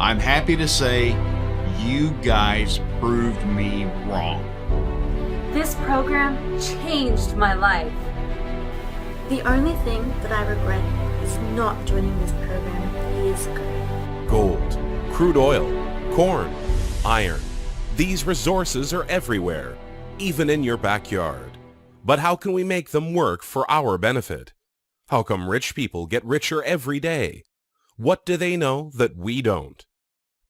I'm happy to say you guys proved me wrong. This program changed my life. The only thing that I regret is not joining this program years ago. Gold, crude oil, corn, iron. These resources are everywhere, even in your backyard. But how can we make them work for our benefit? How come rich people get richer every day? What do they know that we don't?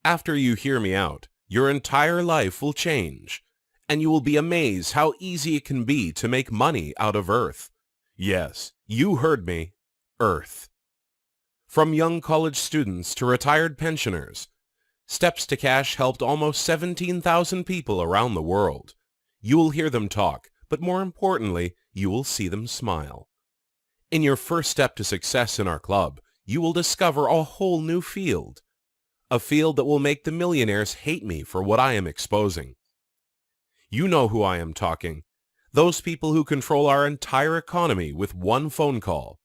After you hear me out, your entire life will change, and you will be amazed how easy it can be to make money out of Earth. Yes, you heard me, Earth. From young college students to retired pensioners, Steps to Cash helped almost 17,000 people around the world. You will hear them talk, but more importantly, you will see them smile. In your first step to success in our club, you will discover a whole new field. A field that will make the millionaires hate me for what I am exposing. You know who I am talking. Those people who control our entire economy with one phone call.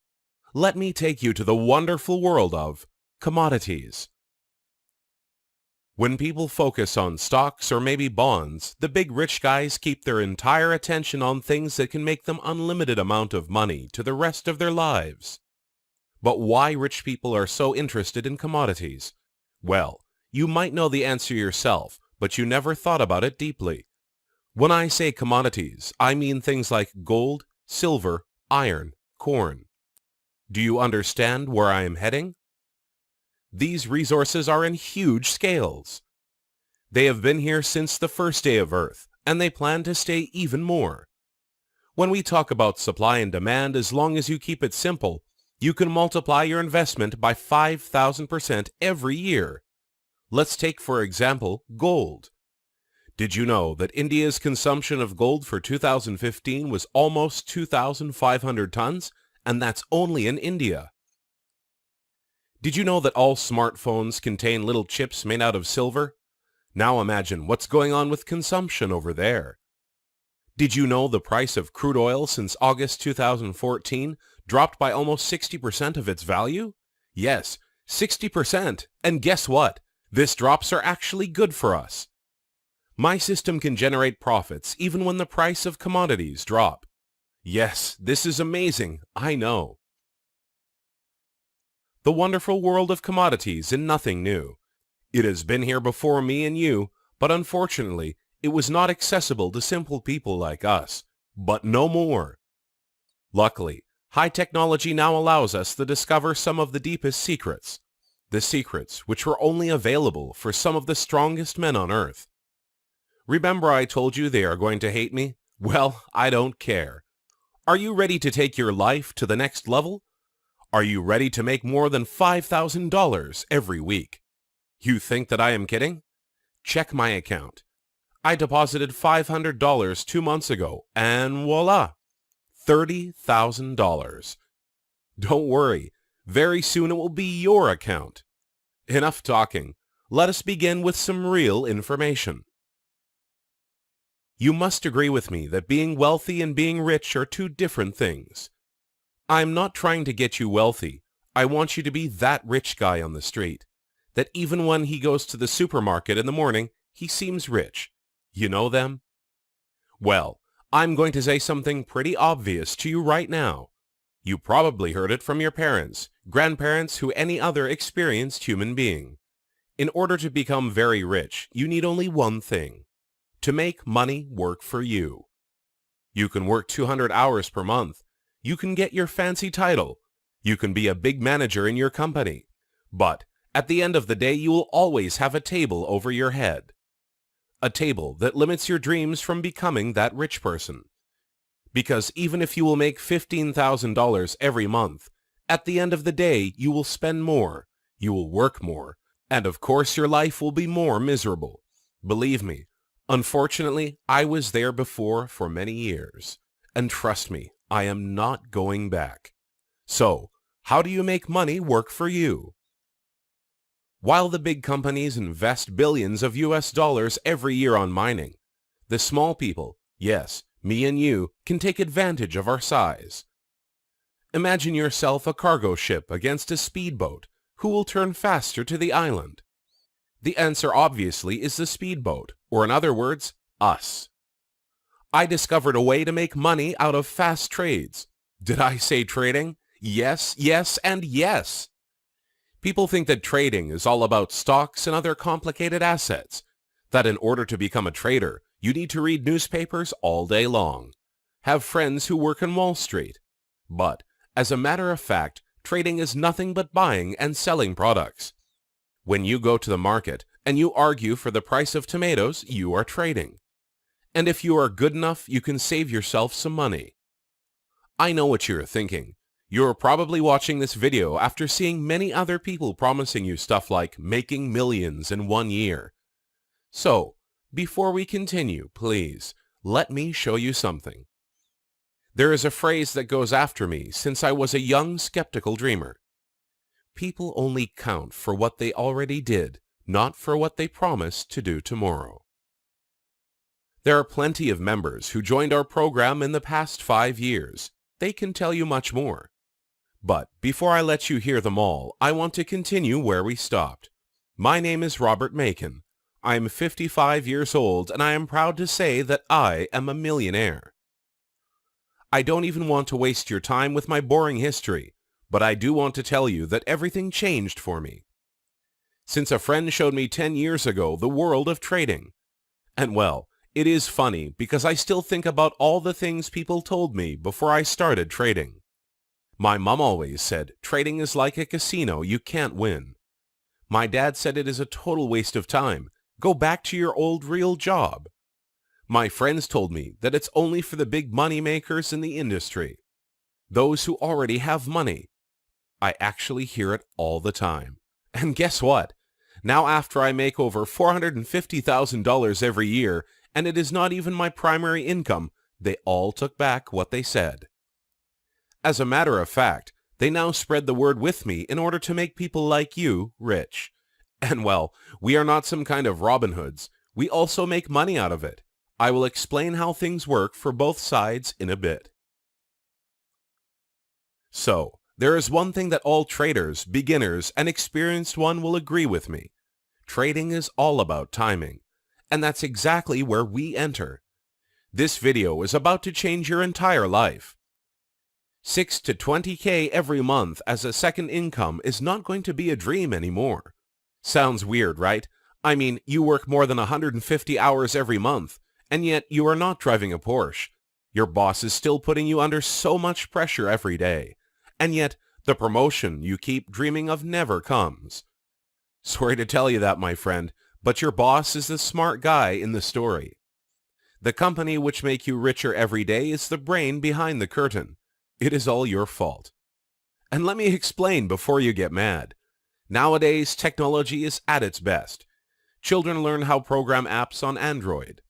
Let me take you to the wonderful world of commodities. When people focus on stocks or maybe bonds, the big rich guys keep their entire attention on things that can make them unlimited amount of money to the rest of their lives. But why rich people are so interested in commodities? Well, you might know the answer yourself, but you never thought about it deeply. When I say commodities, I mean things like gold, silver, iron, corn. Do you understand where I am heading? These resources are in huge scales. They have been here since the first day of Earth, and they plan to stay even more. When we talk about supply and demand, as long as you keep it simple, you can multiply your investment by 5,000% every year. Let's take, for example, gold. Did you know that India's consumption of gold for 2015 was almost 2,500 tons? And that's only in India. Did you know that all smartphones contain little chips made out of silver? Now imagine what's going on with consumption over there. Did you know the price of crude oil since August 2014 dropped by almost 60% of its value? Yes, 60%. And guess what? These drops are actually good for us. My system can generate profits even when the price of commodities drop. Yes, this is amazing, I know. The wonderful world of commodities is nothing new. It has been here before me and you, but unfortunately, it was not accessible to simple people like us. But no more. Luckily, high technology now allows us to discover some of the deepest secrets. The secrets which were only available for some of the strongest men on Earth. Remember I told you they are going to hate me? Well, I don't care. Are you ready to take your life to the next level? Are you ready to make more than $5,000 every week? You think that I am kidding? Check my account. I deposited $500 2 months ago, and voila, $30,000. Don't worry, very soon it will be your account. Enough talking. Let us begin with some real information. You must agree with me that being wealthy and being rich are two different things. I'm not trying to get you wealthy. I want you to be that rich guy on the street, that even when he goes to the supermarket in the morning, he seems rich. You know them? Well, I'm going to say something pretty obvious to you right now. You probably heard it from your parents, grandparents, who any other experienced human being. In order to become very rich, you need only one thing. To make money work for you. You can work 200 hours per month. You can get your fancy title. You can be a big manager in your company. But at the end of the day, you will always have a table over your head. A table that limits your dreams from becoming that rich person. Because even if you will make $15,000 every month, at the end of the day, you will spend more. You will work more. And of course, your life will be more miserable. Believe me. Unfortunately, I was there before for many years, and trust me, I am not going back. So, how do you make money work for you? While the big companies invest billions of US dollars every year on mining, the small people, yes, me and you, can take advantage of our size. Imagine yourself a cargo ship against a speedboat. Who will turn faster to the island? The answer obviously is the speedboat, or in other words, us. I discovered a way to make money out of fast trades. Did I say trading? Yes, yes, and yes. People think that trading is all about stocks and other complicated assets, that in order to become a trader, you need to read newspapers all day long, have friends who work in Wall Street. But, as a matter of fact, trading is nothing but buying and selling products. When you go to the market and you argue for the price of tomatoes, you are trading. And if you are good enough, you can save yourself some money. I know what you're thinking. You're probably watching this video after seeing many other people promising you stuff like making millions in 1 year. So, before we continue, please, let me show you something. There is a phrase that goes after me since I was a young skeptical dreamer. People only count for what they already did, not for what they promise to do tomorrow. There are plenty of members who joined our program in the past 5 years. They can tell you much more. But before I let you hear them all, I want to continue where we stopped. My name is Robert Macon. I am 55 years old, and I am proud to say that I am a millionaire. I don't even want to waste your time with my boring history, but I do want to tell you that everything changed for me. Since a friend showed me 10 years ago the world of trading. And well, it is funny because I still think about all the things people told me before I started trading. My mom always said, trading is like a casino, you can't win. My dad said it is a total waste of time. Go back to your old real job. My friends told me that it's only for the big money makers in the industry, those who already have money. I actually hear it all the time. And guess what? Now after I make over $450,000 every year, and it is not even my primary income, they all took back what they said. As a matter of fact, they now spread the word with me in order to make people like you rich. And well, we are not some kind of Robin Hoods. We also make money out of it. I will explain how things work for both sides in a bit. So, there is one thing that all traders, beginners, and experienced one will agree with me. Trading is all about timing. And that's exactly where we enter. This video is about to change your entire life. 6 to 20K every month as a second income is not going to be a dream anymore. Sounds weird, right? I mean, you work more than 150 hours every month, and yet you are not driving a Porsche. Your boss is still putting you under so much pressure every day, and yet the promotion you keep dreaming of never comes. Sorry to tell you that, my friend, but your boss is the smart guy in the story. The company which make you richer every day is the brain behind the curtain. It is all your fault. And let me explain before you get mad. Nowadays, technology is at its best. Children learn how to program apps on Android.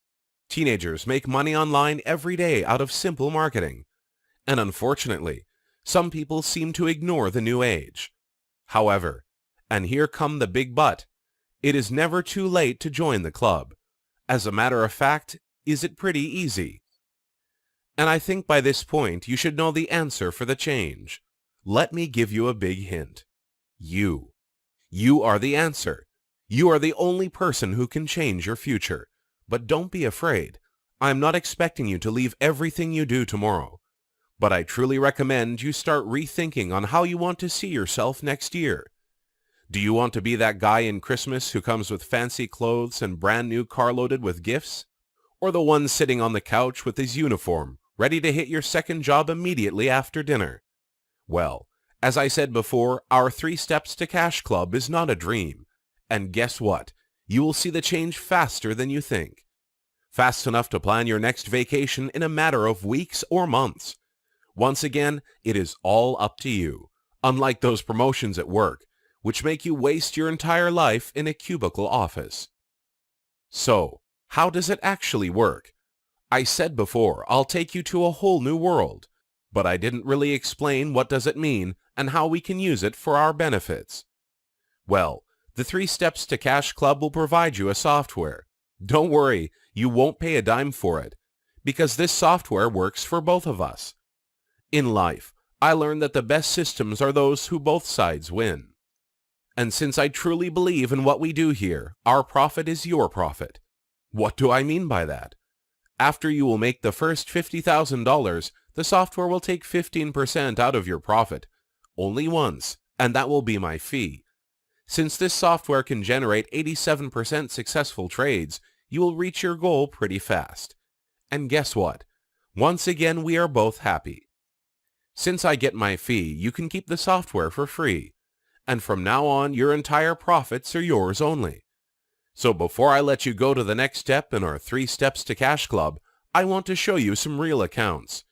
Teenagers make money online every day out of simple marketing. And unfortunately, some people seem to ignore the new age. However, and here come the big but, it is never too late to join the club. As a matter of fact, is it pretty easy? And I think by this point you should know the answer for the change. Let me give you a big hint. You. You are the answer. You are the only person who can change your future. But don't be afraid. I am not expecting you to leave everything you do tomorrow. But I truly recommend you start rethinking on how you want to see yourself next year. Do you want to be that guy in Christmas who comes with fancy clothes and brand new car loaded with gifts? Or the one sitting on the couch with his uniform, ready to hit your second job immediately after dinner? Well, as I said before, our 3 Steps to Cash Club is not a dream. And guess what? You will see the change faster than you think. Fast enough to plan your next vacation in a matter of weeks or months. Once again, it is all up to you, unlike those promotions at work, which make you waste your entire life in a cubicle office. So, how does it actually work? I said before, I'll take you to a whole new world, but I didn't really explain what does it mean and how we can use it for our benefits. Well, the 3 Steps to Cash Club will provide you a software. Don't worry, you won't pay a dime for it, because this software works for both of us. In life, I learned that the best systems are those who both sides win. And since I truly believe in what we do here, our profit is your profit. What do I mean by that? After you will make the first $50,000, the software will take 15% out of your profit. Only once, and that will be my fee. Since this software can generate 87% successful trades, you will reach your goal pretty fast. And guess what? Once again, we are both happy. Since I get my fee, you can keep the software for free. And from now on, your entire profits are yours only. So before I let you go to the next step in our 3 Steps to Cash Club, I want to show you some real accounts.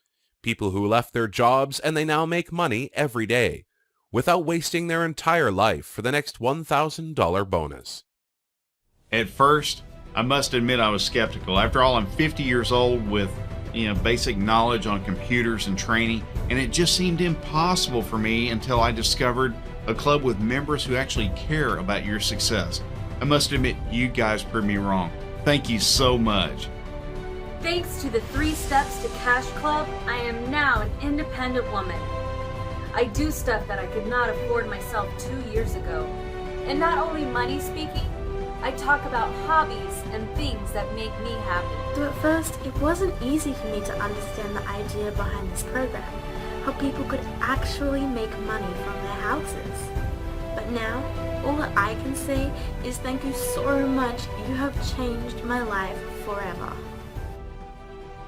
People who left their jobs and they now make money every day, without wasting their entire life for the next $1,000 bonus. At first, I must admit I was skeptical. After all, I'm 50 years old with basic knowledge on computers and training, and it just seemed impossible for me until I discovered a club with members who actually care about your success. I must admit, you guys proved me wrong. Thank you so much. Thanks to the 3 Steps to Cash Club, I am now an independent woman. I do stuff that I could not afford myself 2 years ago. And not only money speaking, I talk about hobbies and things that make me happy. So at first, it wasn't easy for me to understand the idea behind this program, how people could actually make money from their houses. But now, all that I can say is thank you so much. You have changed my life forever.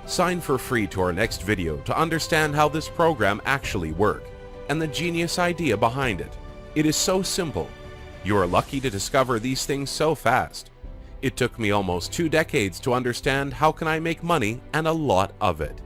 Sign for free to our next video to understand how this program actually works and the genius idea behind it. It is so simple. You are lucky to discover these things so fast. It took me almost 2 decades to understand how can I make money and a lot of it.